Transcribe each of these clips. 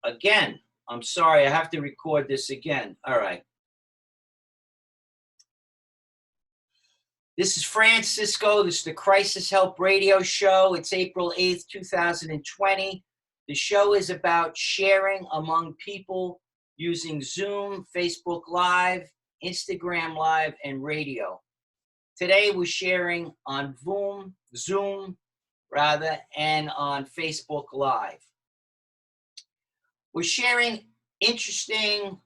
Again, I'm sorry, I have to record this again. All right. This is Fran, Sisco. This is the Crisis Help Radio Show. It's April 8th, 2020. The show is about sharing among people using Zoom, Facebook Live, Instagram Live, and radio. Today we're sharing on Zoom, and on Facebook Live. We're sharing interesting,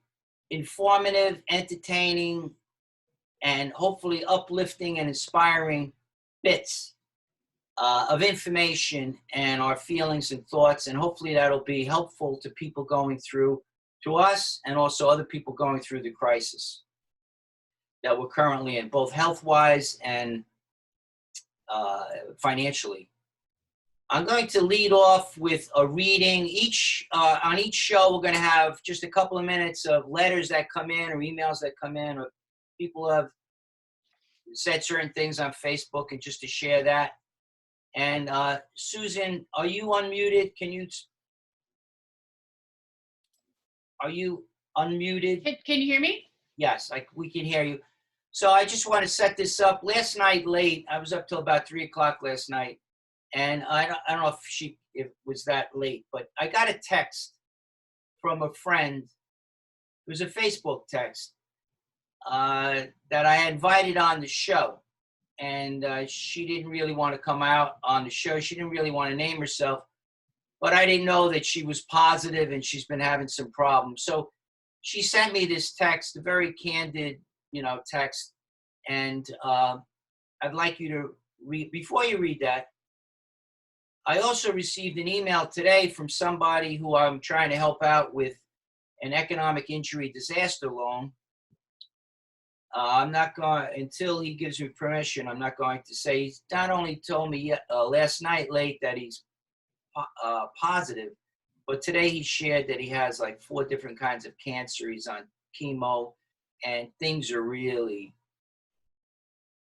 informative, entertaining, and hopefully uplifting and inspiring bits of information and our feelings and thoughts, and hopefully that'll be helpful to people going through, to us, and also other people going through the crisis that we're currently in, both health-wise and financially. I'm going to lead off with a reading. On each show, we're going to have just a couple of minutes of letters that come in or emails that come in, or people have said certain things on Facebook, and just to share that. And Susan, are you unmuted? Are you unmuted? Can you hear me? Yes, we can hear you. So I just want to set this up. Last night late, I was up till about 3 o'clock last night, and I don't know if it was that late, but I got a text from a friend. It was a Facebook text that I had invited on the show, and she didn't really want to come out on the show. She didn't really want to name herself, but I didn't know that she was positive and she's been having some problems. So she sent me this text, a very candid, text, and I'd like you to read. Before you read that, I also received an email today from somebody who I'm trying to help out with an economic injury disaster loan. I'm not going, until he gives me permission, I'm not going to say. He's not only told me last night late that he's positive, but today he shared that he has like 4 different kinds of cancer. He's on chemo, and things are really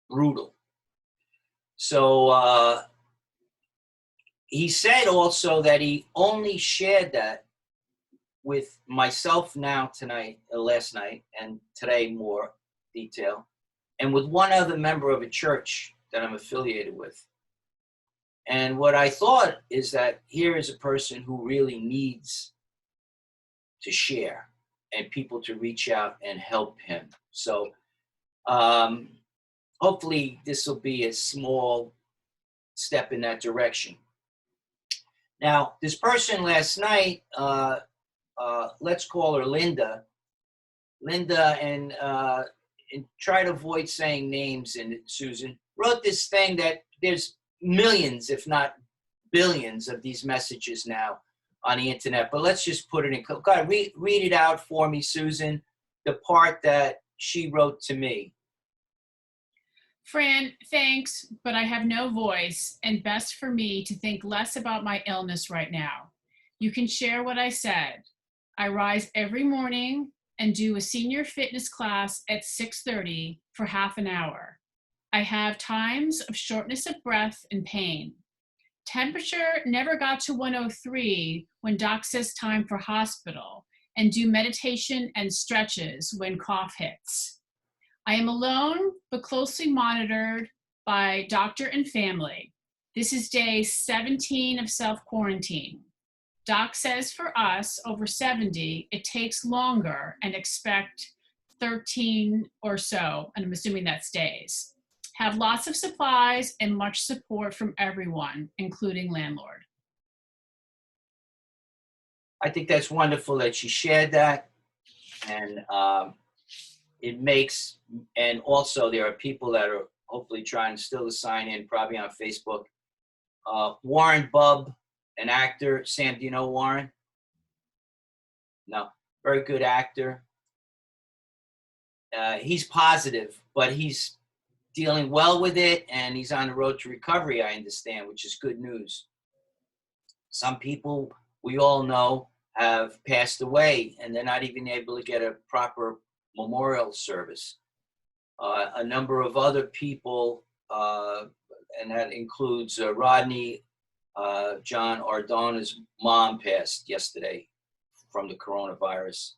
brutal. So he said also that he only shared that with myself last night, and today more detail, and with one other member of a church that I'm affiliated with. And what I thought is that here is a person who really needs to share and people to reach out and help him. So hopefully this will be a small step in that direction. Now, this person last night, let's call her Linda, and try to avoid saying names, and Susan wrote this thing that there's millions, if not billions, of these messages now on the internet, but let's just put it in. God, read it out for me, Susan, the part that she wrote to me. Fran, thanks, but I have no voice, and best for me to think less about my illness right now. You can share what I said. I rise every morning and do a senior fitness class at 6:30 for half an hour. I have times of shortness of breath and pain. Temperature never got to 103 when doc says time for hospital, and do meditation and stretches when cough hits. I am alone, but closely monitored by doctor and family. This is day 17 of self-quarantine. Doc says for us over 70, it takes longer, and expect 13 or so, and I'm assuming that's days. Have lots of supplies and much support from everyone, including landlord. I think that's wonderful that she shared that. And it makes, and also there are people that are hopefully trying still to sign in, probably on Facebook. Warren Bubb, an actor. Sam, do you know Warren? No, very good actor. He's positive, but he's dealing well with it, and he's on the road to recovery, I understand, which is good news. Some people, we all know, have passed away, and they're not even able to get a proper memorial service. A number of other people, and that includes Rodney, John Ardona's mom, passed yesterday, from the coronavirus.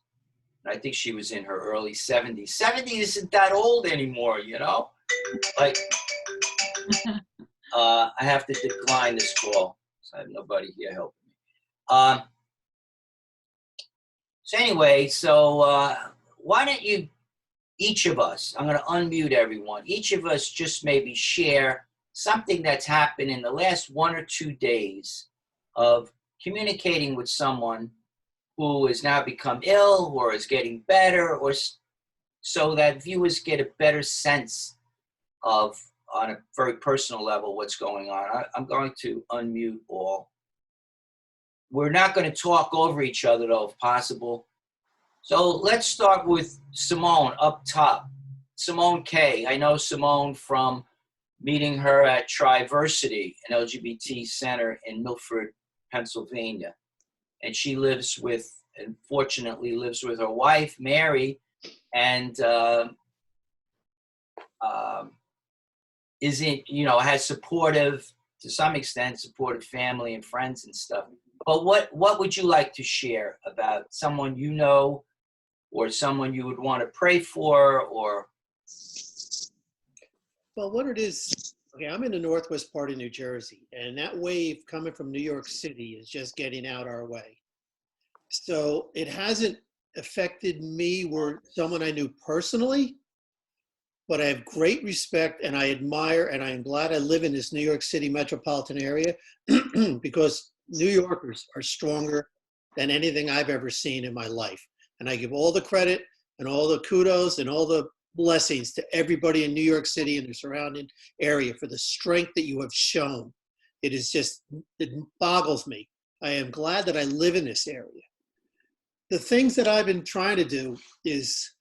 And I think she was in her early 70s. 70 isn't that old anymore, you know? Like, I have to decline this call. So I have nobody here helping me. So anyway, why don't you, each of us, I'm going to unmute everyone, each of us just maybe share something that's happened in the last 1 or 2 days of communicating with someone who has now become ill or is getting better, or so that viewers get a better sense of, on a very personal level, what's going on. I'm going to unmute all. We're not going to talk over each other, though, if possible. So let's start with Simone up top. Simone K. I know Simone from meeting her at Triversity, an LGBT center in Milford, Pennsylvania. And she lives with, unfortunately, lives with her wife, Mary, and isn't, you know, has supportive, to some extent, supportive family and friends and stuff. But what would you like to share about someone you know, or someone you would want to pray for, or? Well, what it is, okay, I'm in the northwest part of New Jersey, and that wave coming from New York City is just getting out our way. So it hasn't affected me or someone I knew personally, but I have great respect and I admire, and I am glad I live in this New York City metropolitan area because New Yorkers are stronger than anything I've ever seen in my life. And I give all the credit and all the kudos and all the blessings to everybody in New York City and the surrounding area for the strength that you have shown. It is just, it boggles me. I am glad that I live in this area. The things that I've been trying to do is,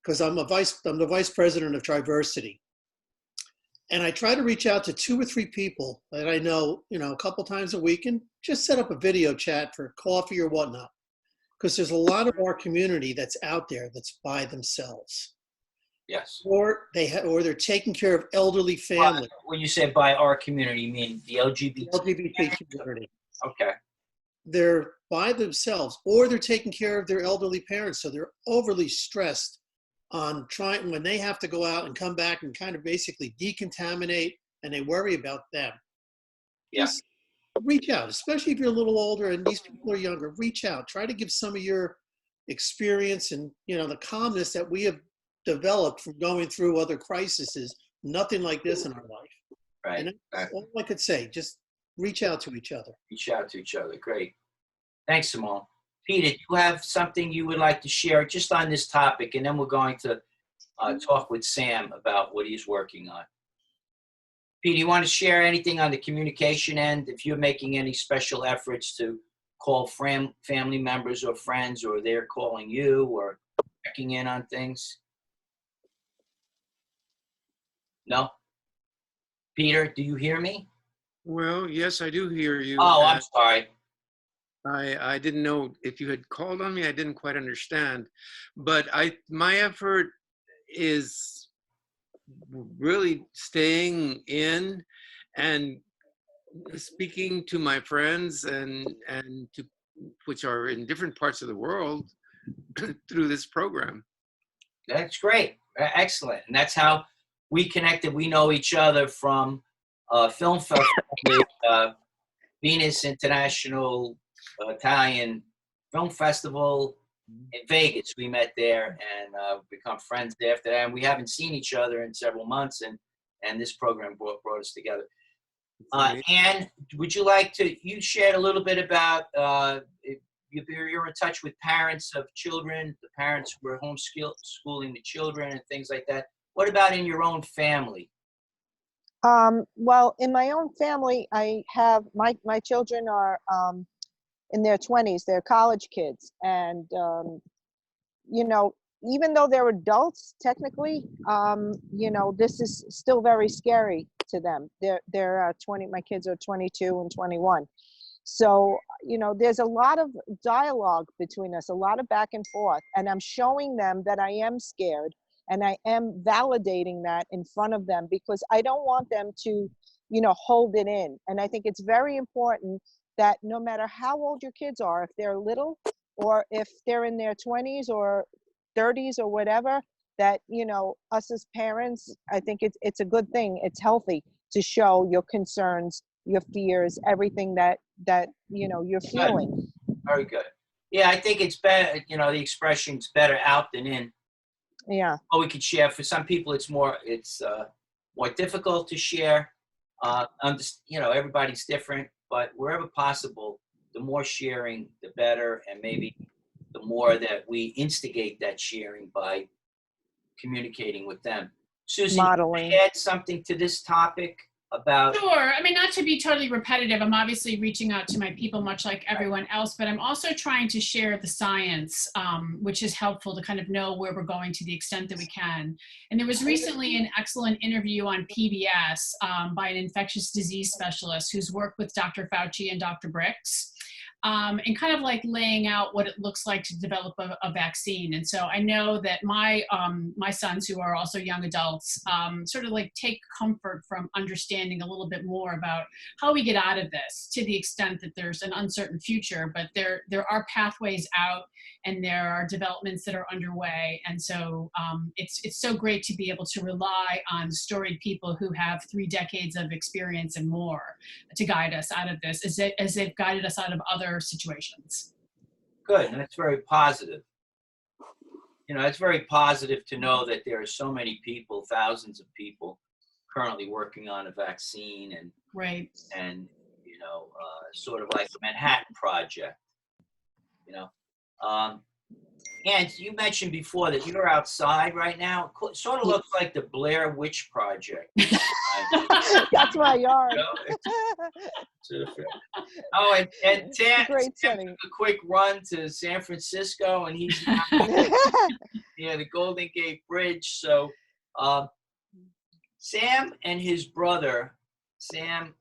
because I'm the vice president of Triversity, and I try to reach out to 2 or 3 people that I know, you know, a couple times a week, and just set up a video chat for coffee or whatnot. Because there's a lot of our community that's out there that's by themselves. Yes. Or they're taking care of elderly families. When you say by our community, you mean the LGBT community. Okay. They're by themselves, or they're taking care of their elderly parents. So they're overly stressed on trying, when they have to go out and come back and kind of basically decontaminate, and they worry about them. Yeah. Just reach out, especially if you're a little older and these people are younger. Reach out. Try to give some of your experience and, you know, the calmness that we have developed from going through other crises. Nothing like this in our life. Right. And that's all I could say. Just reach out to each other. Reach out to each other. Great. Thanks, Simone. Peter, do you have something you would like to share just on this topic? And then we're going to talk with Sam about what he's working on. Peter, you want to share anything on the communication end? If you're making any special efforts to call family members or friends, or they're calling you or checking in on things? No? Peter, do you hear me? Well, yes, I do hear you. Oh, I'm sorry. I didn't know if you had called on me. I didn't quite understand. But my effort is really staying in and speaking to my friends and to, which are in different parts of the world through this program. That's great. Excellent. And that's how we connected. We know each other from film festival with Venus International Italian Film Festival in Vegas. We met there and become friends after that. And we haven't seen each other in several months, and this program brought us together. Anne, would you like to, you shared a little bit about, if you're in touch with parents of children, the parents who are homeschooling the children and things like that. What about in your own family? Well, in my own family, I have, my children are in their 20s, they're college kids. And, you know, even though they're adults, technically, you know, this is still very scary to them. They're 20, my kids are 22 and 21. So, you know, there's a lot of dialogue between us, a lot of back and forth. And I'm showing them that I am scared. And I am validating that in front of them, because I don't want them to, you know, hold it in. And I think it's very important that no matter how old your kids are, if they're little, or if they're in their 20s or 30s or whatever, that, you know, us as parents, I think it's a good thing. It's healthy to show your concerns, your fears, everything that you know you're feeling. Very good. Yeah, I think it's better, you know, the expression's better out than in. Yeah. Or we could share. For some people, it's more difficult to share. You know, everybody's different, but wherever possible, the more sharing, the better, and maybe the more that we instigate that sharing by communicating with them. Susan, Modeling. you add something to this topic about? Sure. I mean, not to be totally repetitive, I'm obviously reaching out to my people much like everyone else, but I'm also trying to share the science, which is helpful to kind of know where we're going to the extent that we can. And there was recently an excellent interview on PBS by an infectious disease specialist who's worked with Dr. Fauci and Dr. Bricks. And kind of like laying out what it looks like to develop a vaccine. And so I know that my sons, who are also young adults, sort of like take comfort from understanding a little bit more about how we get out of this, to the extent that there's an uncertain future, but there are pathways out and there are developments that are underway. And so it's so great to be able to rely on storied people who have 3 decades of experience and more to guide us out of this, as they've guided us out of other situations. Good, and that's very positive. You know, it's very positive to know that there are so many people, thousands of people, currently working on a vaccine, and Right. and you know, sort of like the Manhattan Project. You know, and you mentioned before that you're outside right now. Sort of looks like the Blair Witch Project. That's my yard. You know, oh, and Tam Great took setting. a quick run to San Francisco, and he's now, the Golden Gate Bridge. So Sam and his brother, Sam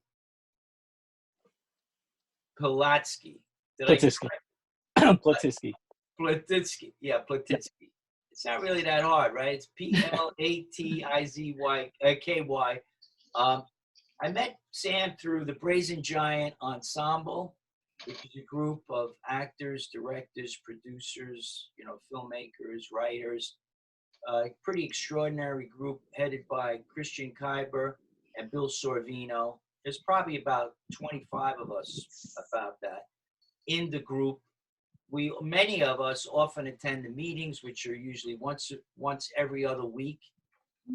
Pilatsky. Did I get it right? Platitsky. Platitsky. Yeah, Platitsky. It's not really that hard, right? It's Platizkyky. I met Sam through the Brazen Giant Ensemble, which is a group of actors, directors, producers, you know, filmmakers, writers. Pretty extraordinary group headed by Christian Kyber and Bill Sorvino. There's probably about 25 of us about that in the group. Many of us often attend the meetings, which are usually once every other week.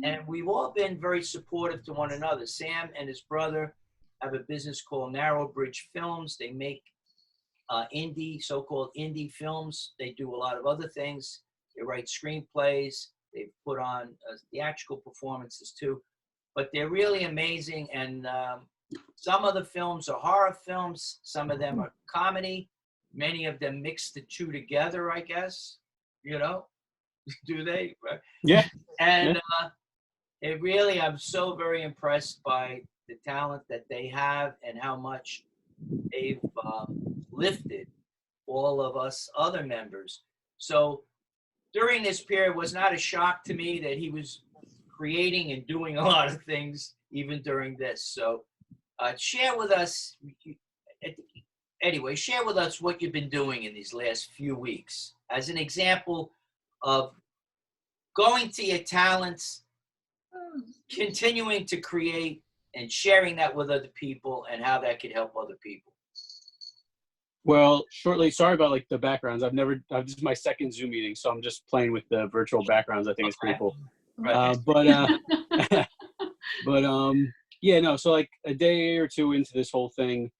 And we've all been very supportive to one another. Sam and his brother have a business called Narrow Bridge Films. They make so-called indie films. They do a lot of other things. They write screenplays. They put on theatrical performances too. But they're really amazing. And some of the films are horror films. Some of them are comedy. Many of them mix the two together, I guess. You know, do they? Right? Yeah. And it really, I'm so very impressed by the talent that they have and how much they've lifted all of us other members. So during this period, it was not a shock to me that he was creating and doing a lot of things even during this. So share with us, share with us what you've been doing in these last few weeks as an example of going to your talents, continuing to create and sharing that with other people, and how that could help other people. Well, sorry about like the backgrounds. This is my second Zoom meeting, so I'm just playing with the virtual backgrounds. I think it's pretty cool. Right. Yeah, no, so like a day or two into this whole thing,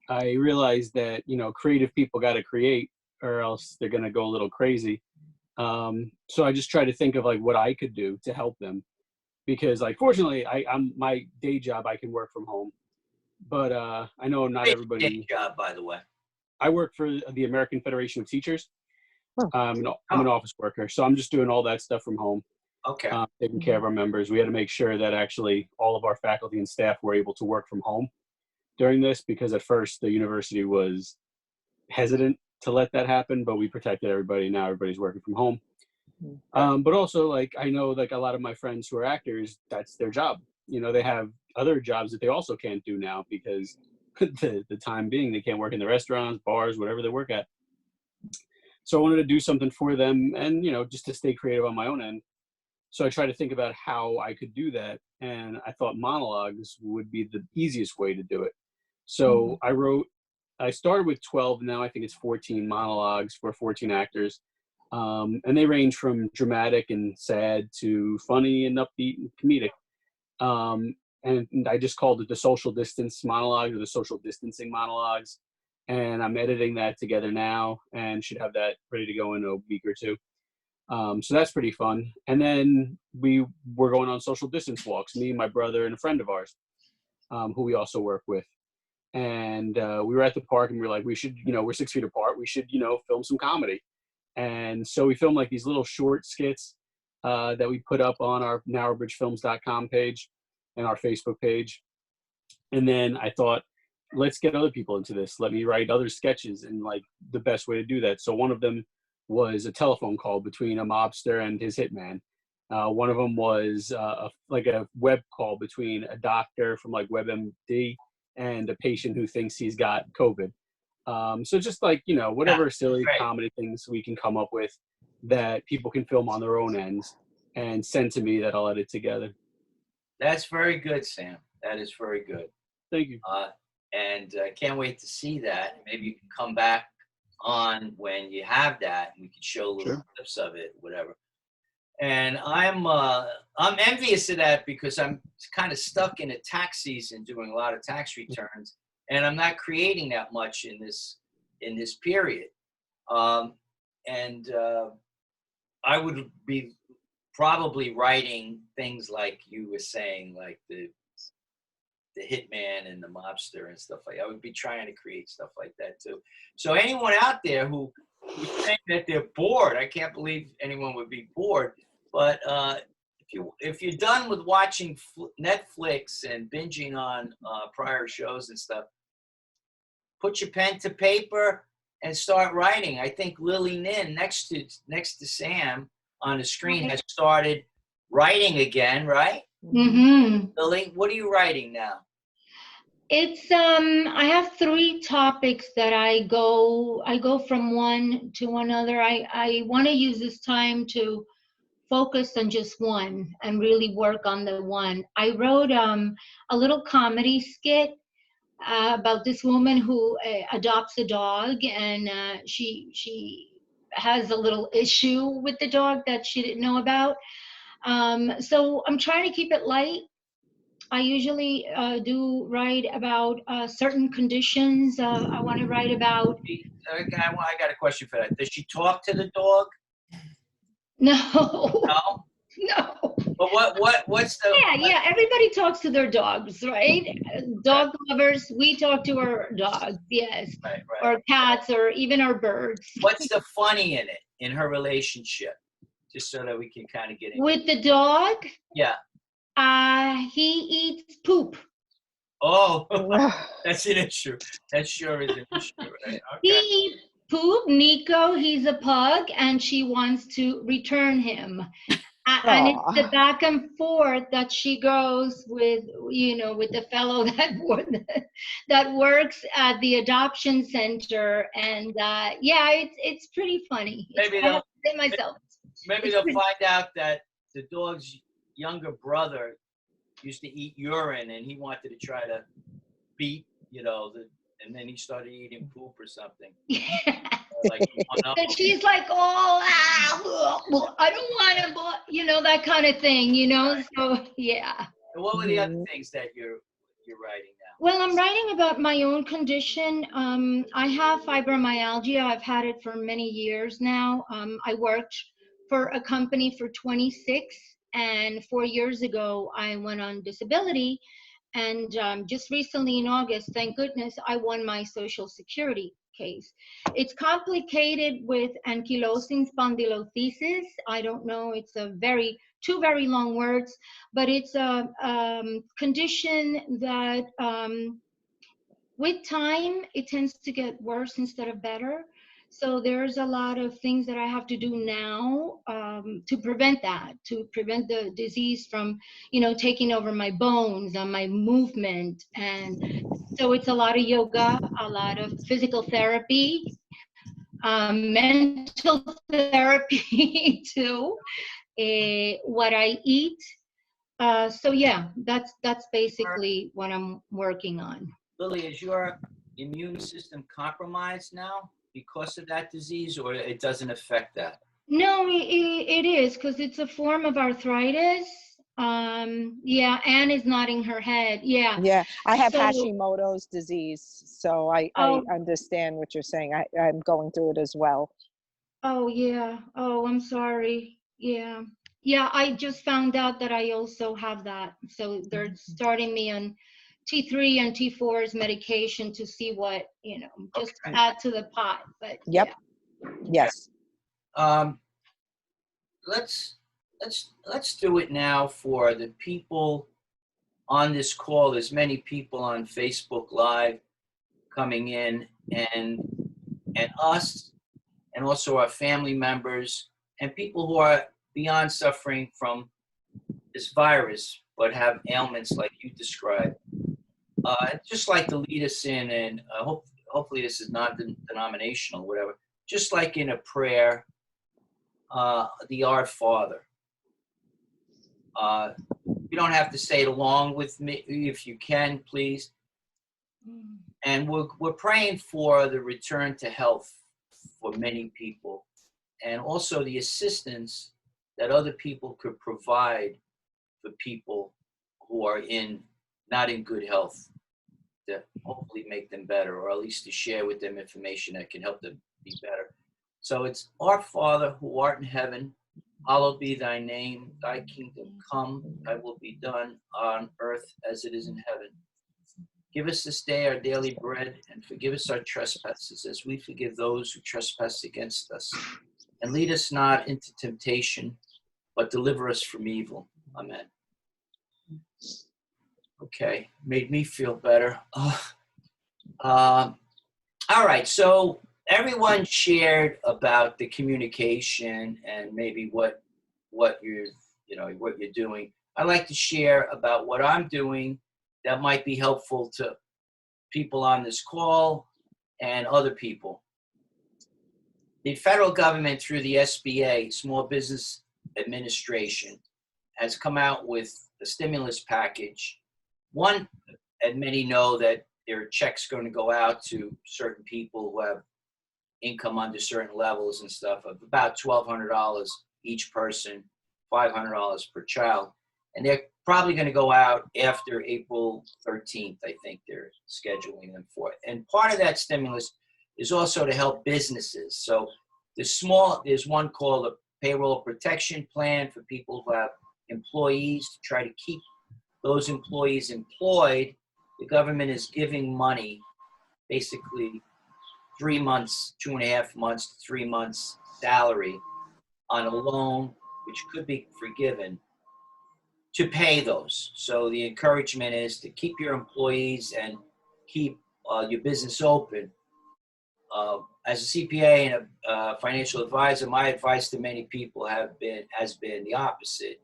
I realized that, you know, creative people got to create or else they're going to go a little crazy. So I just try to think of like what I could do to help them, because like, fortunately I'm my day job, I can work from home, but I know not everybody. Day job, by the way. I work for the American Federation of Teachers. I'm an office worker, so I'm just doing all that stuff from home. Okay. Taking care of our members. We had to make sure that actually all of our faculty and staff were able to work from home during this, because at first the university was hesitant to let that happen, but we protected everybody. Now everybody's working from home. But also, like, I know like a lot of my friends who are actors, that's their job. You know, they have other jobs that they also can't do now because the time being they can't work in the restaurants, bars, whatever they work at. So I wanted to do something for them and, you know, just to stay creative on my own end. So I tried to think about how I could do that. And I thought monologues would be the easiest way to do it. So I started with 12. Now I think it's 14 monologues for 14 actors. And they range from dramatic and sad to funny and upbeat and comedic. And I just called it the social distance monologues or the social distancing monologues. And I'm editing that together now and should have that ready to go in a week or two. So that's pretty fun. And then we were going on social distance walks, me, my brother, and a friend of ours, who we also work with. And we were at the park and we were like, we should, you know, we're 6 feet apart. We should, you know, film some comedy. And so we filmed like these little short skits that we put up on our narrowbridgefilms.com page and our Facebook page. And then I thought, let's get other people into this. Let me write other sketches and like the best way to do that. So one of them was a telephone call between a mobster and his hitman. One of them was like a web call between a doctor from like WebMD and a patient who thinks he's got COVID. So just like, you know, whatever silly comedy things we can come up with that people can film on their own ends and send to me that I'll edit together. That's very good, Sam. That is very good. Thank you. And I can't wait to see that. Maybe you can come back on when you have that and we can show little clips of it, whatever. And I'm envious of that because I'm kind of stuck in a tax season doing a lot of tax returns, and I'm not creating that much in this period. And I would be probably writing things like you were saying, like the hitman and the mobster and stuff like that. I would be trying to create stuff like that too. So anyone out there who think that they're bored, I can't believe anyone would be bored. But if you're done with watching Netflix and binging on prior shows and stuff, put your pen to paper and start writing. I think Lily Nin next to Sam on the screen has started writing again, right? Mm-hmm. Lily, what are you writing now? It's I have 3 topics that I go from one to another. I want to use this time to focus on just one and really work on the one. I wrote a little comedy skit about this woman who adopts a dog, and she has a little issue with the dog that she didn't know about. So I'm trying to keep it light. I usually do write about certain conditions. I want to write about. I got a question for that. Does she talk to the dog? No. No. No. But what's the? Yeah. Everybody talks to their dogs, right? Dog lovers, we talk to our dogs, yes, Right. or cats, or even our birds. What's the funny in it, in her relationship? Just so that we can kind of get in. With the dog, Yeah. he eats poop. Oh, that's an issue. That sure is an issue, right? Okay. He eats poop. Nico, he's a pug, and she wants to return him. And it's the back and forth that she goes with, with the fellow that works at the adoption center. And it's pretty funny. Maybe I have to say myself. Maybe they'll find out that the dog's younger brother used to eat urine, and he wanted to try to beat, and then he started eating poop or something. And she's like, I don't want to, that kind of thing, So yeah. And what were the other things that you're writing now? Well, I'm writing about my own condition. I have fibromyalgia. I've had it for many years now. I worked for a company for 26, and 4 years ago, I went on disability. And just recently in August, thank goodness, I won my Social Security case. It's complicated with ankylosing spondylolisthesis. I don't know, it's two very long words, but it's a condition that with time, it tends to get worse instead of better. So there's a lot of things that I have to do now to prevent the disease from, taking over my bones and my movement. And so it's a lot of yoga, a lot of physical therapy. mental therapy too, what I eat. So yeah, that's basically what I'm working on. Lily, is your immune system compromised now because of that disease, or it doesn't affect that? No, it is because it's a form of arthritis. Yeah, Anne is nodding her head. Yeah. Yeah, I have So, Hashimoto's disease, so I oh, understand what you're saying. I'm going through it as well. oh yeah. Oh, I'm sorry. Yeah. Yeah, I just found out that I also have that. So they're starting me on T3 and T4's medication to see what, just Okay. add to the pot. But Yep. yeah. Yes. Let's do it now for the people on this call. There's many people on Facebook Live coming in, and us, and also our family members and people who are beyond suffering from this virus but have ailments like you described. I'd just like to lead us in, and hopefully this is not denominational, whatever. Just like in a prayer, the Our Father. You don't have to say it along with me if you can, please. And we're praying for the return to health for many people, and also the assistance that other people could provide for people who are not in good health, to hopefully make them better, or at least to share with them information that can help them be better. So it's Our Father who art in heaven, hallowed be thy name, thy kingdom come, thy will be done on earth as it is in heaven. Give us this day our daily bread, and forgive us our trespasses as we forgive those who trespass against us. And lead us not into temptation, but deliver us from evil. Amen. Okay, made me feel better. All right, so everyone shared about the communication and maybe what you're doing. I'd like to share about what I'm doing that might be helpful to people on this call and other people. The federal government, through the SBA, Small Business Administration, has come out with a stimulus package. One, and many know that there are checks going to go out to certain people who have income under certain levels and stuff of about $1,200 each person, $500 per child. And they're probably going to go out after April 13th, I think they're scheduling them for it. And part of that stimulus is also to help businesses. So there's one called a payroll protection plan for people who have employees to try to keep those employees employed. The government is giving money, basically 3 months, 2.5 months to 3 months salary on a loan, which could be forgiven, to pay those. So the encouragement is to keep your employees and keep your business open. As a CPA and a financial advisor, my advice to many people has been the opposite.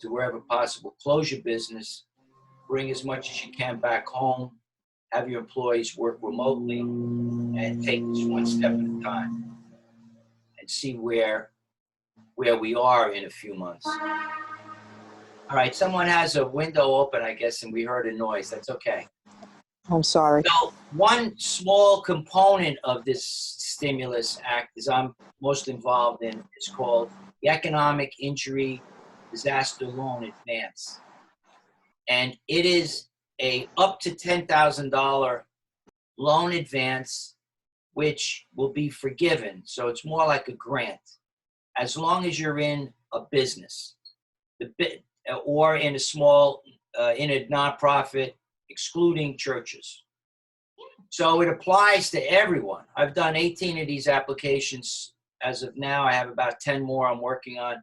To wherever possible, close your business, bring as much as you can back home, have your employees work remotely, and take this one step at a time and see where we are in a few months. All right, someone has a window open, I guess, and we heard a noise. That's okay. I'm sorry. So one small component of this stimulus act is I'm most involved in is called the Economic Injury Disaster Loan Advance. And it is a up to $10,000 loan advance, which will be forgiven. So it's more like a grant, as long as you're in a business, or in a small, in a nonprofit, excluding churches. So it applies to everyone. I've done 18 of these applications as of now. I have about 10 more I'm working on.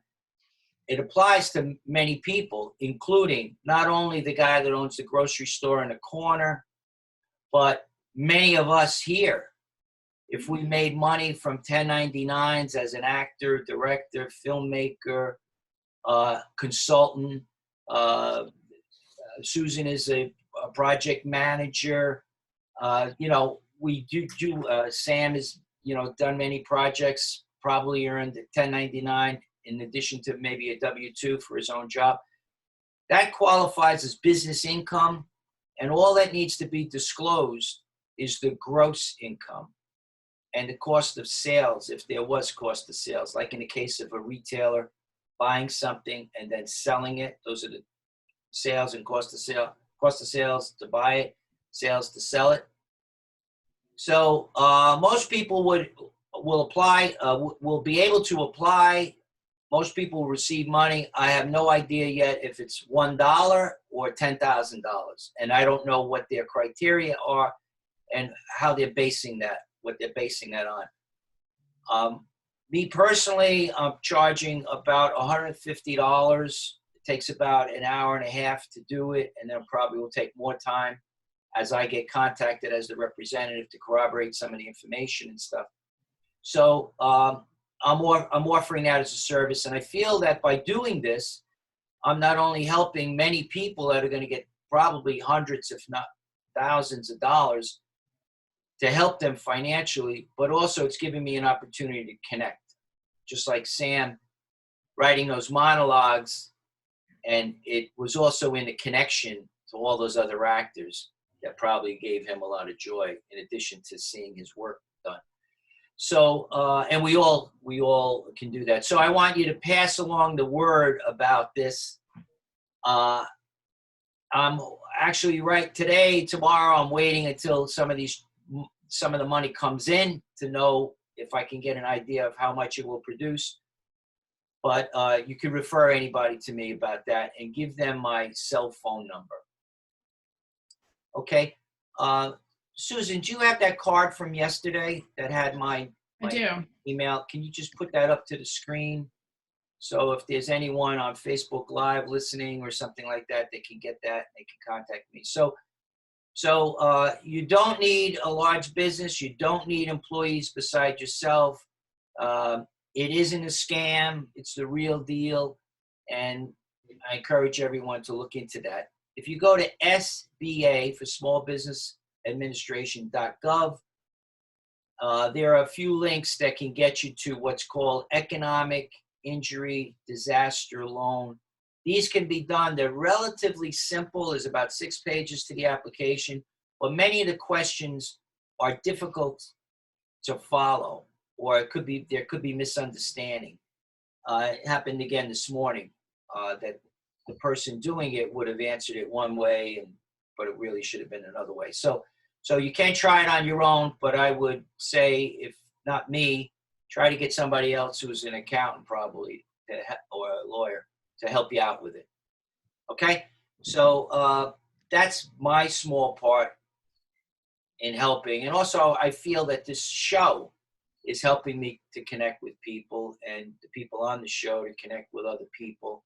It applies to many people, including not only the guy that owns the grocery store in the corner, but many of us here. If we made money from 1099s as an actor, director, filmmaker, consultant, Susan is a project manager. We do Sam is done many projects, probably earned 1099 in addition to maybe a W-2 for his own job. That qualifies as business income, and all that needs to be disclosed is the gross income and the cost of sales, if there was cost of sales, like in the case of a retailer buying something and then selling it. Those are the sales and cost of sales to buy it, sales to sell it. So most people will apply, will be able to apply. Most people will receive money. I have no idea yet if it's $1 or $10,000, and I don't know what their criteria are and how they're basing that, what they're basing that on. Me personally, I'm charging about $150. It takes about an hour and a half to do it, and then probably will take more time as I get contacted as the representative to corroborate some of the information and stuff. So I'm offering that as a service, and I feel that by doing this, I'm not only helping many people that are going to get probably hundreds, if not thousands of dollars to help them financially, but also it's giving me an opportunity to connect. Just like Sam writing those monologues, and it was also in the connection to all those other actors that probably gave him a lot of joy in addition to seeing his work done. So, and we all can do that. So I want you to pass along the word about this. I'm actually tomorrow, I'm waiting until some of the money comes in to know if I can get an idea of how much it will produce. But you can refer anybody to me about that and give them my cell phone number. Okay. Susan, do you have that card from yesterday that had my I do. email? Can you just put that up to the screen? So if there's anyone on Facebook Live listening or something like that, they can get that. They can contact me. So you don't need a large business. You don't need employees beside yourself. It isn't a scam. It's the real deal. And I encourage everyone to look into that. If you go to SBA for Small Business Administration.gov, there are a few links that can get you to what's called Economic Injury Disaster Loan. These can be done. They're relatively simple. There's about 6 pages to the application, but many of the questions are difficult to follow, or there could be misunderstanding. It happened again this morning that the person doing it would have answered it one way, but it really should have been another way. So you can try it on your own, but I would say, if not me, try to get somebody else who's an accountant probably or a lawyer to help you out with it. Okay? So that's my small part in helping. And also, I feel that this show is helping me to connect with people, and the people on the show to connect with other people.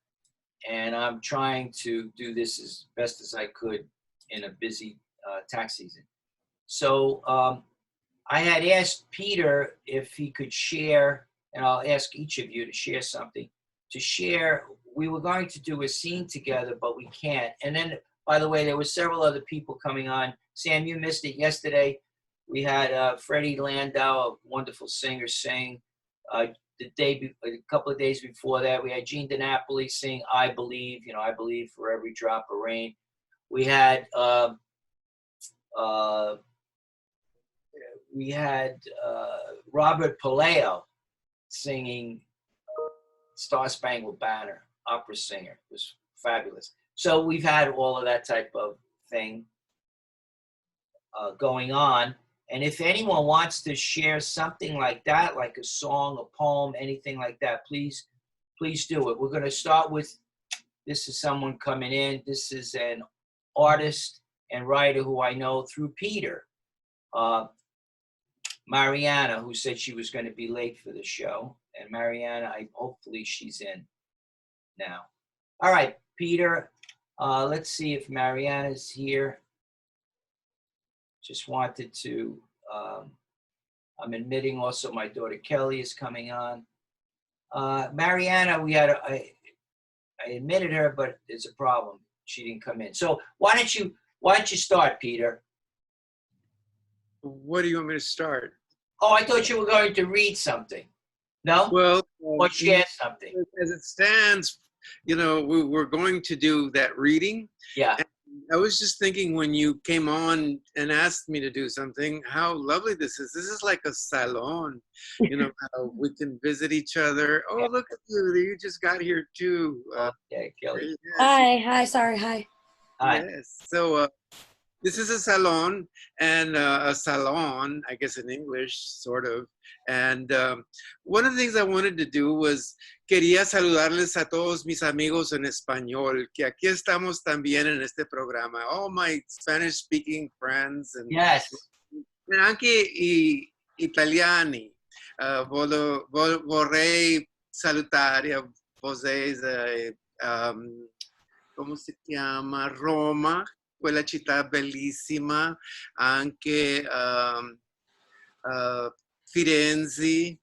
And I'm trying to do this as best as I could in a busy tax season. So I had asked Peter if he could share, and I'll ask each of you to share something. To share, we were going to do a scene together, but we can't. And then, by the way, there were several other people coming on. Sam, you missed it yesterday. We had Freddie Landau, a wonderful singer, sing. A couple of days before that, we had Gene DiNapoli sing "I Believe," I believe for every drop of rain. We had Robert Paleo singing "Star Spangled Banner," opera singer. It was fabulous. So we've had all of that type of thing going on. And if anyone wants to share something like that, like a song, a poem, anything like that, please do it. We're going to start with, this is someone coming in. This is an artist and writer who I know through Peter. Mariana, who said she was going to be late for the show. And Mariana, hopefully she's in now. All right, Peter, let's see if Mariana's here. Just wanted to, I'm admitting also my daughter Kelly is coming on. Mariana, I admitted her, but there's a problem. She didn't come in. So why don't you start, Peter? What do you want me to start? Oh, I thought you were going to read something. No? Well, Or share something. as it stands, we're going to do that reading. Yeah. And I was just thinking when you came on and asked me to do something, how lovely this is. This is like a salon, how we can visit each other. Oh, look at you. You just got here too. Okay, Kelly. Hi, sorry, hi. Hi. Yes. So this is a salon, and a salon, I guess in English, sort of. And one of the things I wanted to do was, quería saludarles a todos mis amigos en español, que aquí estamos también en este programa. All my Spanish-speaking friends and Yes. anche I italiani. Vorrei salutare a voi, come si chiama, Roma, quella città bellissima, anche Firenze,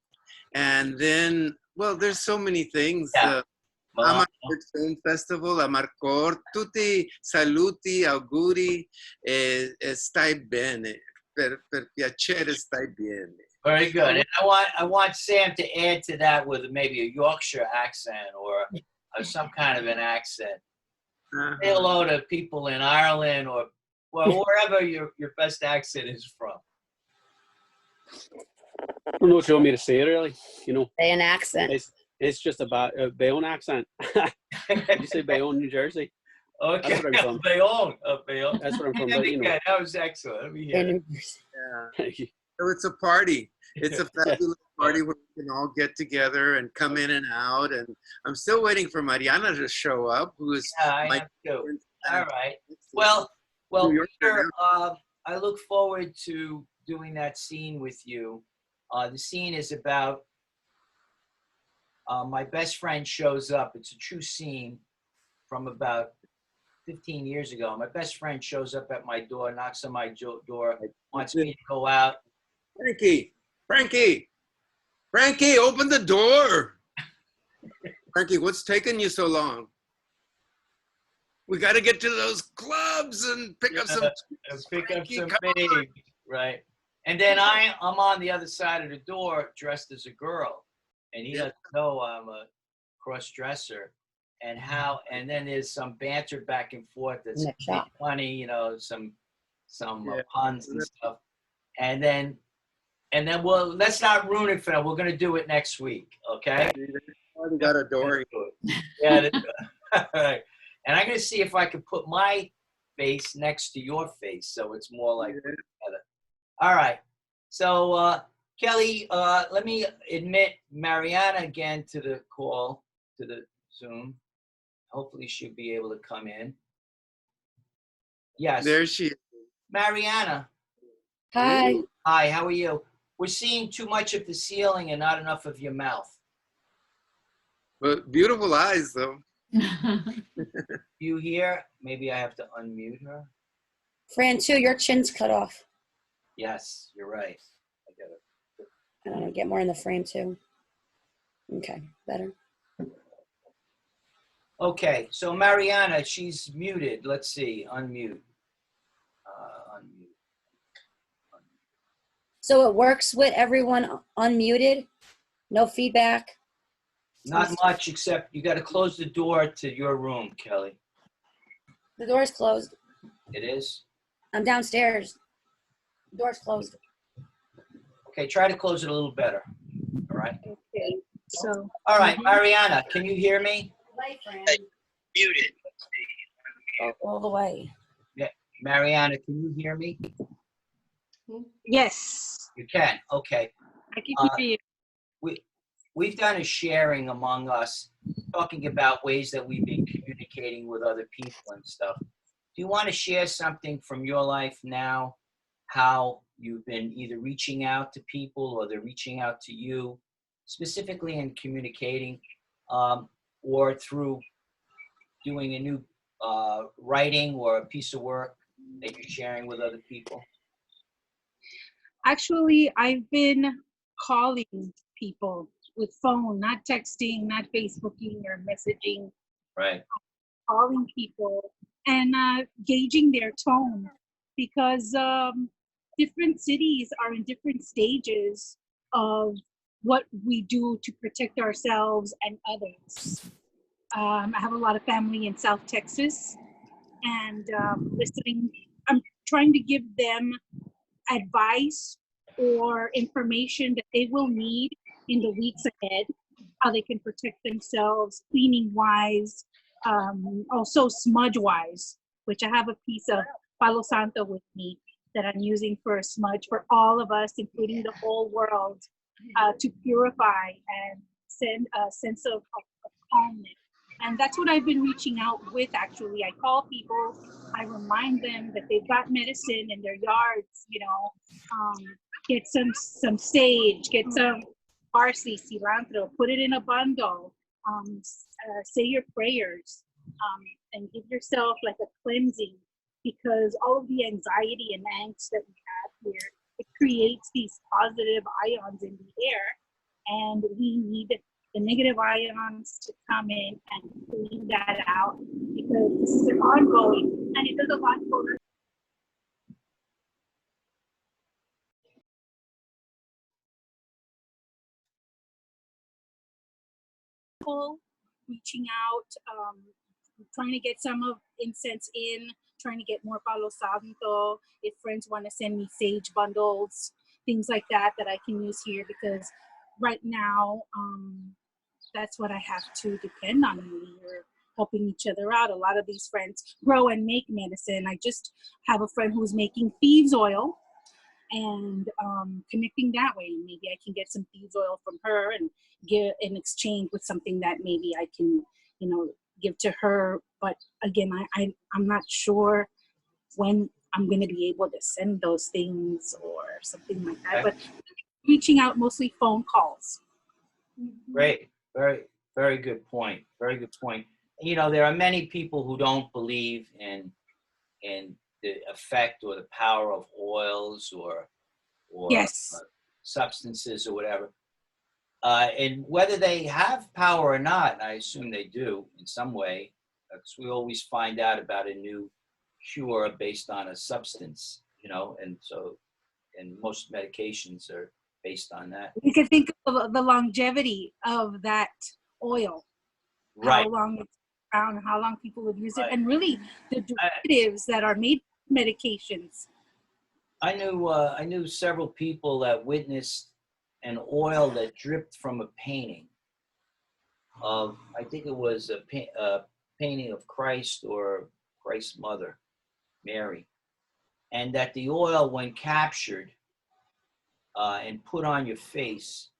and then, well, there's so many things. Yeah. Well, Amarcord Film Festival, Amarcord, tutti saluti, auguri, stai bene, per piacere stai bene. very good. And I want Sam to add to that with maybe a Yorkshire accent or some kind of an accent. Say hello to people in Ireland or wherever your best accent is from. I don't know what you want me to say, really. Say an accent. It's just about Bayonne accent. Did you say Bayonne, New Jersey? Okay. That's where I'm from. Bayonne. That's where I'm from. But, Yeah, that was excellent. Let me hear it. Yeah. So it's a party. It's a fabulous party where we can all get together and come in and out. And I'm still waiting for Mariana to show up, who is I my have to. All right. Well, Peter, I look forward to doing that scene with you. The scene is about my best friend shows up. It's a true scene from about 15 years ago. My best friend shows up at my door, knocks on my door, wants me to go out. Frankie, open the door. Frankie, what's taking you so long? We got to get to those clubs and pick up some babes, right? And then I'm on the other side of the door dressed as a girl, and he doesn't know I'm a cross-dresser. And then there's some banter back and forth that's funny, some puns and stuff. And then well, let's not ruin it for now. We're gonna do it next week, okay? We got a door. Yeah. All right. And I'm gonna see if I can put my face next to your face, so it's more like together. All right. So Kelly, let me admit Mariana again to the call, to the Zoom. Hopefully she'll be able to come in. Yes. There she is. Mariana. Hi. Hi, how are you? We're seeing too much of the ceiling and not enough of your mouth. But beautiful eyes, though. You hear? Maybe I have to unmute her. Fran, too, your chin's cut off. Yes, you're right. I get it. I don't know, get more in the frame, too. Okay, better. Okay, so Mariana, she's muted. Let's see, unmute. Unmute. So it works with everyone unmuted? No feedback? Not much, except you got to close the door to your room, Kelly. The door's closed. It is? I'm downstairs. The door's closed. Okay, try to close it a little better. All right. Okay. So. All right, Mariana, can you hear me? Play, Fran. Muted. All the way. Yeah, Mariana, can you hear me? Yes, You can. Okay. I can hear you. We've done a sharing among us, talking about ways that we've been communicating with other people and stuff. Do you want to share something from your life now, how you've been either reaching out to people or they're reaching out to you, specifically in communicating, or through doing a new writing or a piece of work that you're sharing with other people? Actually, I've been calling people with phone, not texting, not Facebooking or messaging, Right. calling people and gauging their tone because different cities are in different stages of what we do to protect ourselves and others. I have a lot of family in South Texas, and listening, I'm trying to give them advice or information that they will need in the weeks ahead, how they can protect themselves, cleaning wise, also smudge wise, which I have a piece of Palo Santo with me that I'm using for a smudge for all of us, including the whole world, to purify and send a sense of calmness. And that's what I've been reaching out with, actually. I call people, I remind them that they've got medicine in their yards, you know, get some sage, get some parsley, cilantro, put it in a bundle, say your prayers, and give yourself like a cleansing, because all of the anxiety and angst that we have here, it creates these positive ions in the air, and we need the negative ions to come in and clean that out, because this is ongoing and it does a lot for people. Reaching out, trying to get some of incense in, trying to get more Palo Santo. If friends want to send me sage bundles, things like that I can use here, because right now, that's what I have to depend on. We're helping each other out. A lot of these friends grow and make medicine. I just have a friend who's making thieves oil, and connecting that way. Maybe I can get some thieves oil from her and get in exchange with something that maybe I can, you know, give to her. But again, I'm not sure when I'm going to be able to send those things or something like that. But reaching out, mostly phone calls. Great. Very, very good point. Very good point. You know, there are many people who don't believe in the effect or the power of oils or Yes. substances or whatever. And whether they have power or not, I assume they do in some way, because we always find out about a new cure based on a substance, you know, and so, and most medications are based on that. You can think of the longevity of that oil, Right. how long it's around, how long people would use it, Right. and really the derivatives that are made medications. I knew several people that witnessed an oil that dripped from a painting of, I think it was a painting of Christ or Christ's mother, Mary, and that the oil, when captured and put on your face,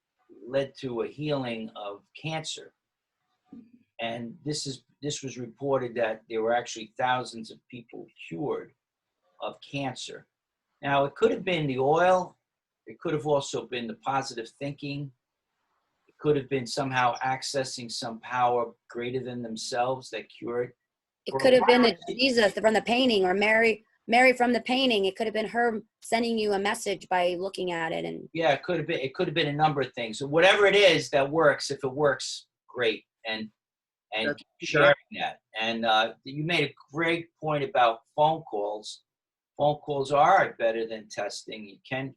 led to a healing of cancer. And this was reported that there were actually thousands of people cured of cancer. Now, it could have been the oil. It could have also been the positive thinking. It could have been somehow accessing some power greater than themselves that cured. It could have been the Jesus from the painting, or Mary from the painting. It could have been her sending you a message by looking at it. And yeah, it could have been. It could have been a number of things. So whatever it is that works, if it works, great. And sharing that. And you made a great point about phone calls. Phone calls are better than testing. You can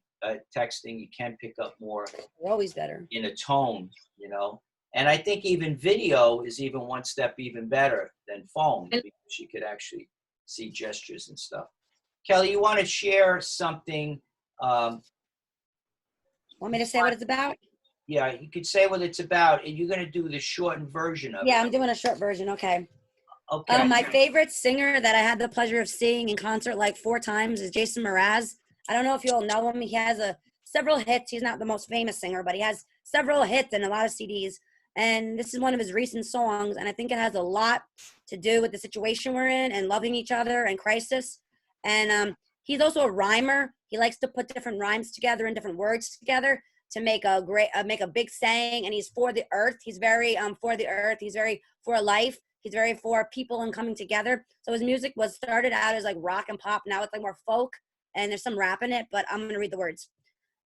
texting. You can pick up more. they're always better. In a tone, you know. And I think even video is even one step even better than phone, because you could actually see gestures and stuff. Kelly, you want to share something? Want me to say what it's about? Yeah, you could say what it's about, and you're going to do the shortened version of it. Yeah, I'm doing a short version. Okay. Okay. My favorite singer that I had the pleasure of seeing in concert like 4 times is Jason Mraz. I don't know if you all know him. He has several hits. He's not the most famous singer, but he has several hits and a lot of CDs. And this is one of his recent songs, and I think it has a lot to do with the situation we're in and loving each other and crisis. And he's also a rhymer. He likes to put different rhymes together and different words together to make a big saying. And he's for the earth. He's very for the earth. He's very for life. He's very for people and coming together. So his music was started out as like rock and pop. Now it's like more folk, and there's some rap in it, but I'm going to read the words.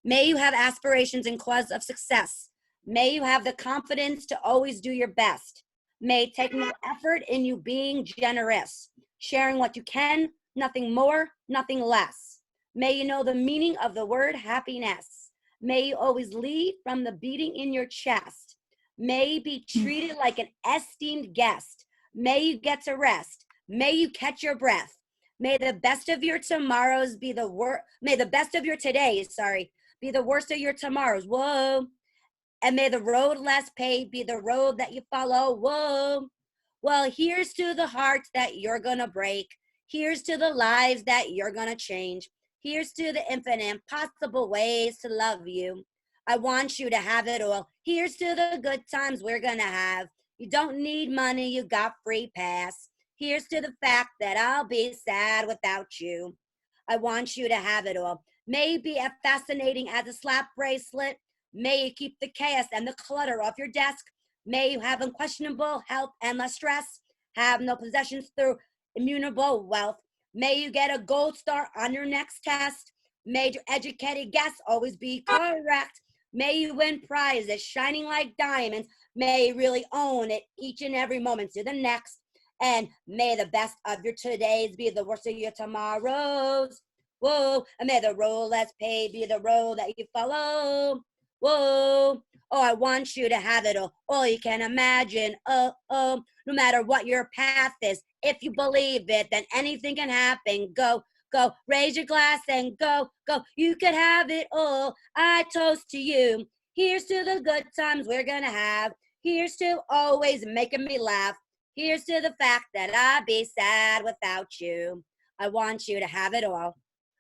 May you have aspirations and cause of success. May you have the confidence to always do your best. May take no effort in you being generous, sharing what you can, nothing more, nothing less. May you know the meaning of the word happiness. May you always lead from the beating in your chest. May you be treated like an esteemed guest. May you get to rest. May you catch your breath. May the best of your tomorrows be the worst. May the best of your todays, be the worst of your tomorrows. Whoa. And may the road less paved be the road that you follow. Whoa. Well, here's to the hearts that you're gonna break. Here's to the lives that you're gonna change. Here's to the infinite possible ways to love you. I want you to have it all. Here's to the good times we're gonna have. You don't need money, you got free pass. Here's to the fact that I'll be sad without you. I want you to have it all. May you be as fascinating as a slap bracelet. May you keep the chaos and the clutter off your desk. May you have unquestionable health and less stress. Have no possessions through immutable wealth. May you get a gold star on your next test. May your educated guess always be correct. May you win prizes shining like diamonds. May you really own it each and every moment to the next. And may the best of your todays be the worst of your tomorrows. Whoa, and may the road less paved be the road that you follow. Whoa, oh, I want you to have it all you can imagine. No matter what your path is, if you believe it, then anything can happen. Go, raise your glass and go. You could have it all. I toast to you. Here's to the good times we're gonna have. Here's to always making me laugh. Here's to the fact that I'd be sad without you. I want you to have it all.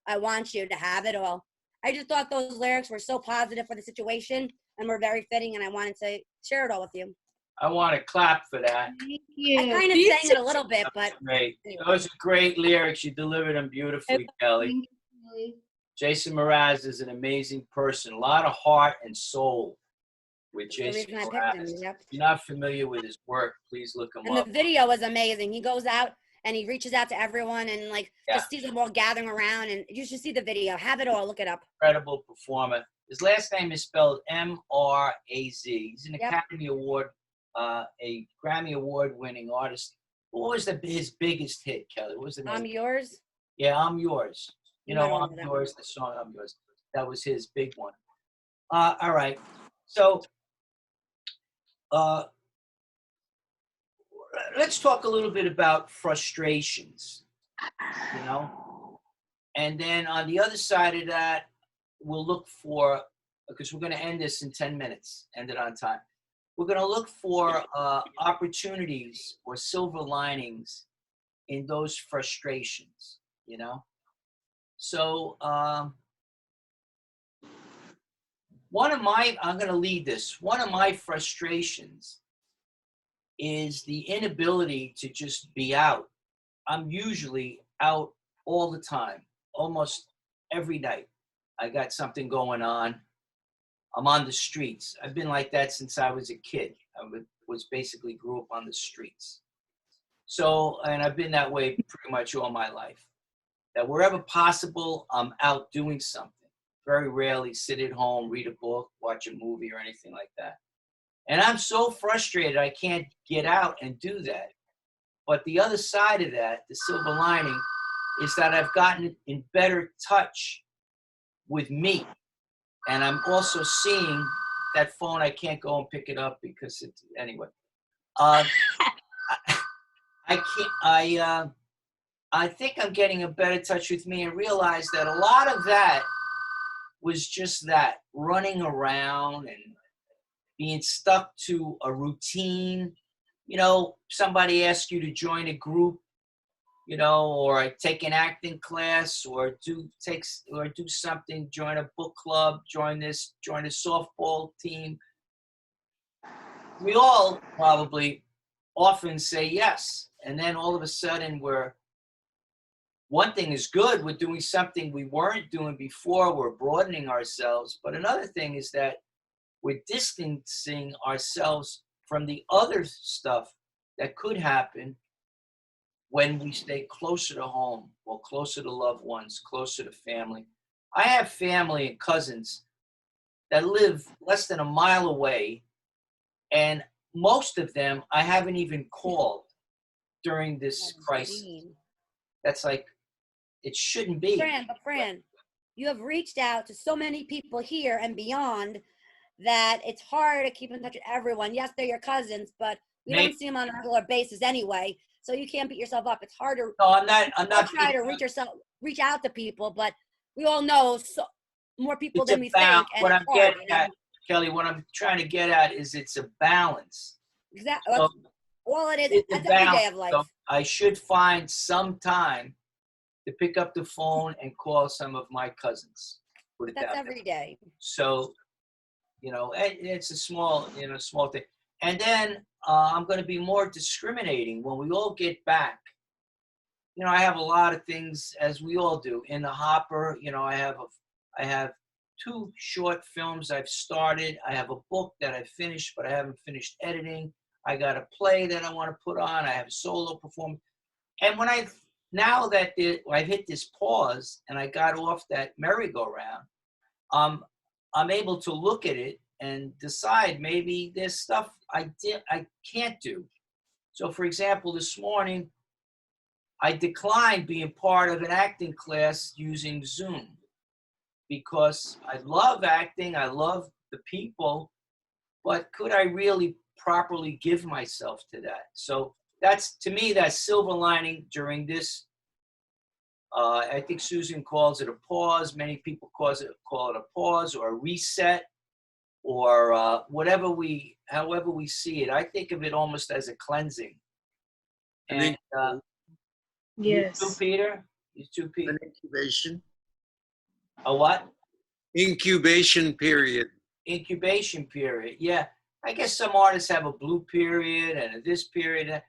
I want you to have it all. I just thought those lyrics were so positive for the situation and were very fitting, and I wanted to share it all with you. I want to clap for that. Thank you. I kind of sang it a little bit, but Great. Those are great lyrics. You delivered them beautifully, Kelly. Thank you. Jason Mraz is an amazing person. A lot of heart and soul with the Jason reason I picked him. Mraz. Yep. If you're not familiar with his work, please look him And up. the video was amazing. He goes out and he reaches out to everyone and just sees them all gathering around. And you should see the video. Have it all. Look it up. Incredible performer. His last name is spelled Mraz. He's an Academy Award, a Grammy Award winning artist. What was his biggest hit, Kelly? What was the name? I'm yours. Yeah, I'm yours. You know, I I'm don't know that yours. The song I'm yours. That was his big one. All right. So let's talk a little bit about frustrations, you know? And then on the other side of that, we'll look for, because we're going to end this in 10 minutes, end it on time. We're going to look for opportunities or silver linings in those frustrations, you know? So I'm going to lead this. One of my frustrations is the inability to just be out. I'm usually out all the time, almost every night. I got something going on. I'm on the streets. I've been like that since I was a kid. I was basically grew up on the streets. So, and I've been that way pretty much all my life. That wherever possible, I'm out doing something. Very rarely sit at home, read a book, watch a movie or anything like that. And I'm so frustrated I can't get out and do that. But the other side of that, the silver lining, is that I've gotten in better touch with me. And I'm also seeing that phone. I can't go and pick it up because it's, anyway. I think I'm getting a better touch with me and realize that a lot of that was just that, running around and being stuck to a routine. You know, somebody asks you to join a group, you know, or take an acting class, or do something, join a book club, join a softball team. We all probably often say yes. And then all of a sudden one thing is good, we're doing something we weren't doing before, we're broadening ourselves. But another thing is that we're distancing ourselves from the other stuff that could happen when we stay closer to home or closer to loved ones, closer to family. I have family and cousins that live less than a mile away, and most of them I haven't even called during this crisis. That's like, it shouldn't be. Fran, you have reached out to so many people here and beyond that it's hard to keep in touch with everyone. Yes, they're your cousins, but we don't see them on a regular basis anyway. So you can't beat yourself up. It's harder. No, I'm not try to reach out to people, but we all know more people than we think. And what I'm it's hard, getting you know? at, Kelly, what I'm trying to get at is it's a balance. Exactly. So All it is. it's a That's every day balance. of life. So I should find some time to pick up the phone and call some of my cousins. Put it That's that way. every day. So, you know, and it's a small thing. And then I'm going to be more discriminating when we all get back. You know, I have a lot of things, as we all do, in the hopper. You know, I have 2 short films I've started. I have a book that I've finished, but I haven't finished editing. I got a play that I want to put on. I have a solo performance. And now that I've hit this pause and I got off that merry-go-round, I'm able to look at it and decide maybe there's stuff I can't do. So, for example, this morning, I declined being part of an acting class using Zoom because I love acting, I love the people, but could I really properly give myself to that? So that's, to me, that silver lining during this. I think Susan calls it a pause. Many people call it a pause or a reset, or however we see it. I think of it almost as a cleansing. And Yes. You too, Peter? You too, Peter? An incubation. A what? Incubation period. Incubation period. Yeah. I guess some artists have a blue period and a this period.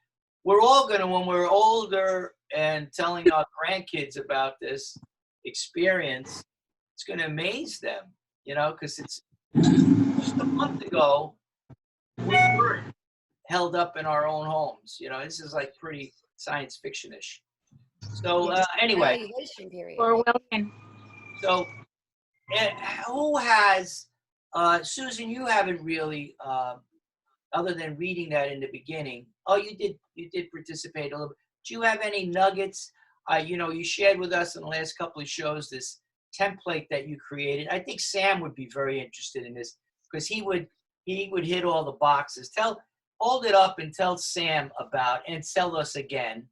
We're all going to, when we're older and telling our grandkids about this experience, it's going to amaze them, you know, because it's just a month ago, we were held up in our own homes. You know, this is like pretty science fiction-ish. So anyway. Evaluation period. Orwellian. So who has, Susan, you haven't really, other than reading that in the beginning. Oh, you did participate a little bit. Do you have any nuggets? You know, you shared with us in the last couple of shows this template that you created. I think Sam would be very interested in this because he would hit all the boxes. Hold it up and tell Sam about, and tell us again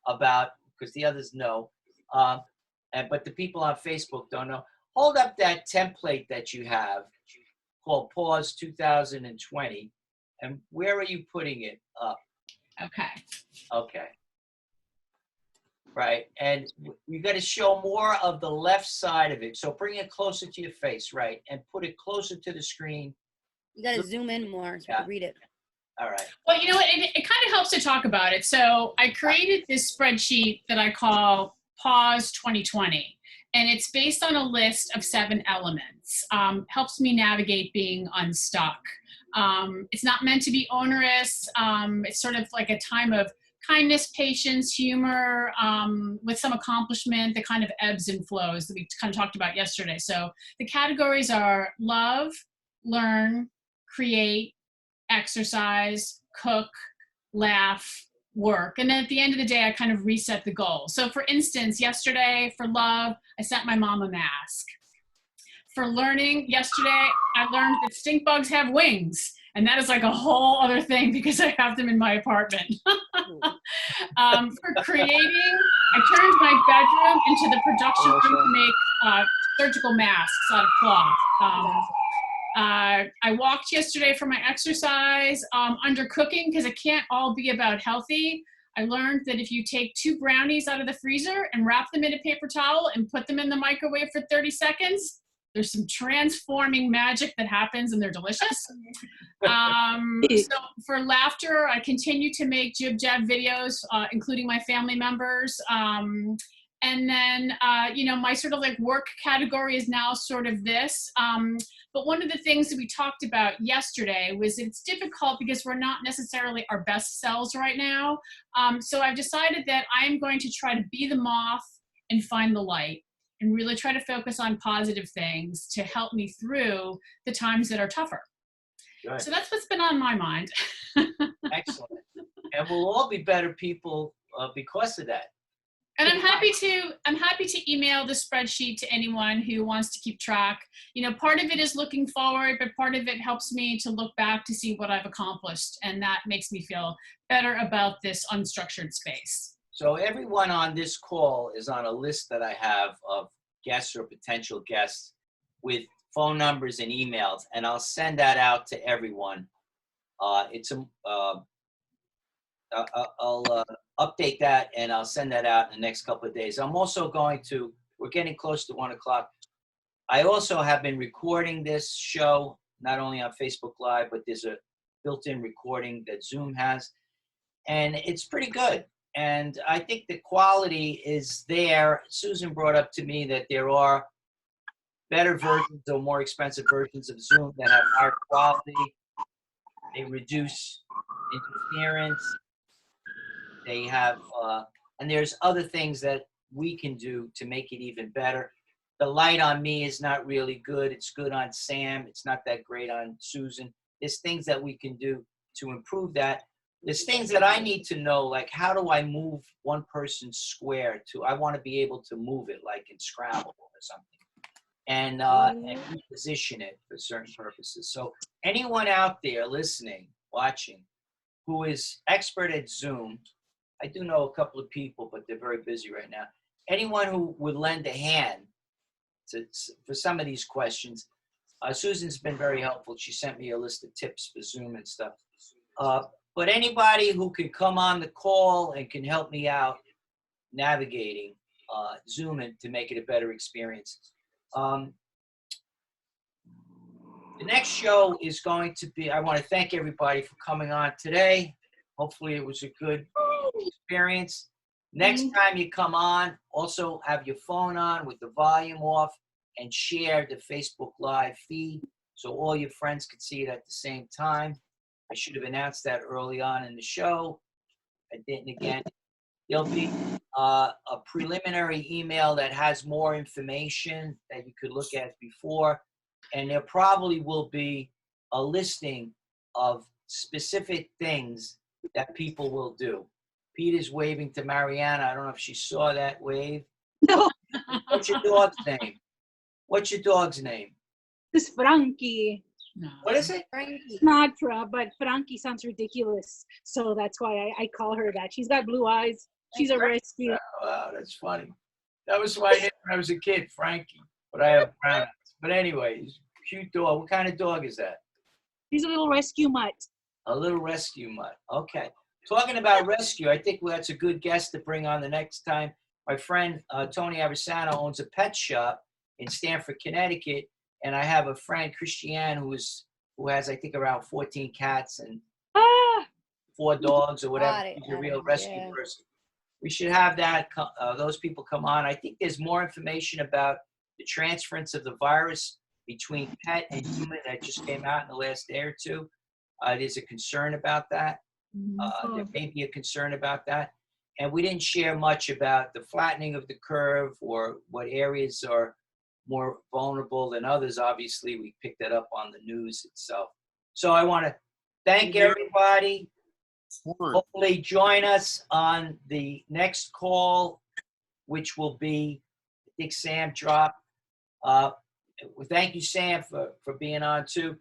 about, because the others know, but the people on Facebook don't know. Hold up that template that you have called Pause 2020. And where are you putting it up? Okay. Right. And you got to show more of the left side of it. So bring it closer to your face, right? And put it closer to the screen. You got to zoom in more so you can read it. All right. Well, you know what? It kind of helps to talk about it. So I created this spreadsheet that I call Pause 2020. And it's based on a list of 7 elements. Helps me navigate being unstuck. It's not meant to be onerous. It's sort of like a time of kindness, patience, humor, with some accomplishment, the kind of ebbs and flows that we kind of talked about yesterday. So the categories are love, learn, create, exercise, cook, laugh, work. And then at the end of the day, I kind of reset the goal. So for instance, yesterday for love, I sent my mom a mask. For learning, yesterday, I learned that stink bugs have wings. And that is like a whole other thing because I have them in my apartment. For creating, I turned my bedroom into the production room to make surgical masks out of cloth. I walked yesterday for my exercise. Under cooking, because it can't all be about healthy, I learned that if you take 2 brownies out of the freezer and wrap them in a paper towel and put them in the microwave for 30 seconds, there's some transforming magic that happens and they're delicious. So for laughter, I continue to make jib-jab videos, including my family members. And then, you know, my sort of like work category is now sort of this. But one of the things that we talked about yesterday was it's difficult because we're not necessarily our best selves right now. So I've decided that I'm going to try to be the moth and find the light and really try to focus on positive things to help me through the times that are tougher. Good. So that's what's been on my mind. Excellent. And we'll all be better people because of that. And I'm happy to email the spreadsheet to anyone who wants to keep track. You know, part of it is looking forward, but part of it helps me to look back to see what I've accomplished. And that makes me feel better about this unstructured space. So everyone on this call is on a list that I have of guests or potential guests with phone numbers and emails, and I'll send that out to everyone. I'll update that and I'll send that out in the next couple of days. I'm also going to, we're getting close to 1 o'clock. I also have been recording this show, not only on Facebook Live, but there's a built-in recording that Zoom has, and it's pretty good. And I think the quality is there. Susan brought up to me that there are better versions or more expensive versions of Zoom that have higher quality. They reduce interference. They have, and there's other things that we can do to make it even better. The light on me is not really good. It's good on Sam. It's not that great on Susan. There's things that we can do to improve that. There's things that I need to know, like how do I move one person's square to, I want to be able to move it like in Scrabble or something, and reposition it for certain purposes. So anyone out there listening, watching, who is expert at Zoom, I do know a couple of people, but they're very busy right now. Anyone who would lend a hand for some of these questions, Susan's been very helpful. She sent me a list of tips for Zoom and stuff. But anybody who can come on the call and can help me out navigating Zoom and to make it a better experience. The next show is going to be, I want to thank everybody for coming on today. Hopefully it was a good experience. Next time you come on, also have your phone on with the volume off and share the Facebook Live feed so all your friends can see it at the same time. I should have announced that early on in the show. I didn't again. There'll be a preliminary email that has more information that you could look at before. And there probably will be a listing of specific things that people will do. Peter's waving to Mariana. I don't know if she saw that wave. No. What's your dog's name? What's your dog's name? This is Frankie. No. What is it? Not but Frankie sounds ridiculous. So that's why I call her that. She's got blue eyes. She's a rescue. Oh, wow, that's funny. That was why I named when I was a kid, Frankie. But I have brown eyes. But anyways, cute dog. What kind of dog is that? She's a little rescue mutt. A little rescue mutt. Okay. Talking about rescue, I think that's a good guest to bring on the next time. My friend Tony Avesano owns a pet shop in Stamford, Connecticut, and I have a friend, Christiane, who has, I think, around 14 cats and 4 dogs or whatever. He's a real rescue person. We should have those people come on. I think there's more information about the transference of the virus between pet and human that just came out in the last day or two. There's a concern about that. There may be a concern about that. And we didn't share much about the flattening of the curve or what areas are more vulnerable than others. Obviously, we picked that up on the news itself. So I want to thank everybody. Hopefully join us on the next call, which will be, I think Sam dropped. Thank you, Sam, for being on too.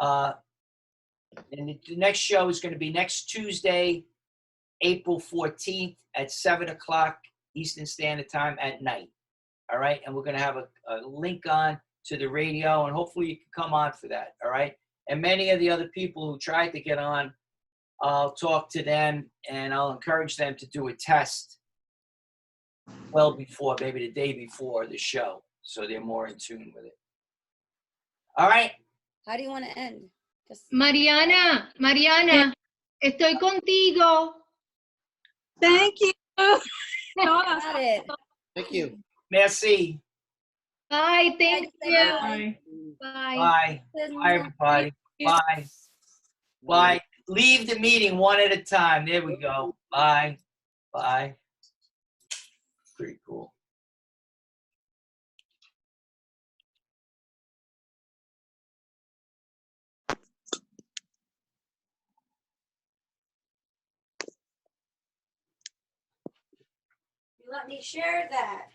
And the next show is going to be next Tuesday, April 14th at 7 o'clock Eastern Standard Time at night. All right. And we're going to have a link on to the radio, and hopefully you can come on for that. All right. And many of the other people who tried to get on, I'll talk to them and I'll encourage them to do a test well before, maybe the day before the show, so they're more in tune with it. All right. How do you want to end? Mariana, estoy contigo. Thank you. Got it. Thank you. Merci. Bye, thank you. Bye. Bye. Bye. Bye, everybody. Bye. Bye. Leave the meeting one at a time. There we go. Bye. Bye. Pretty cool. Let me share that.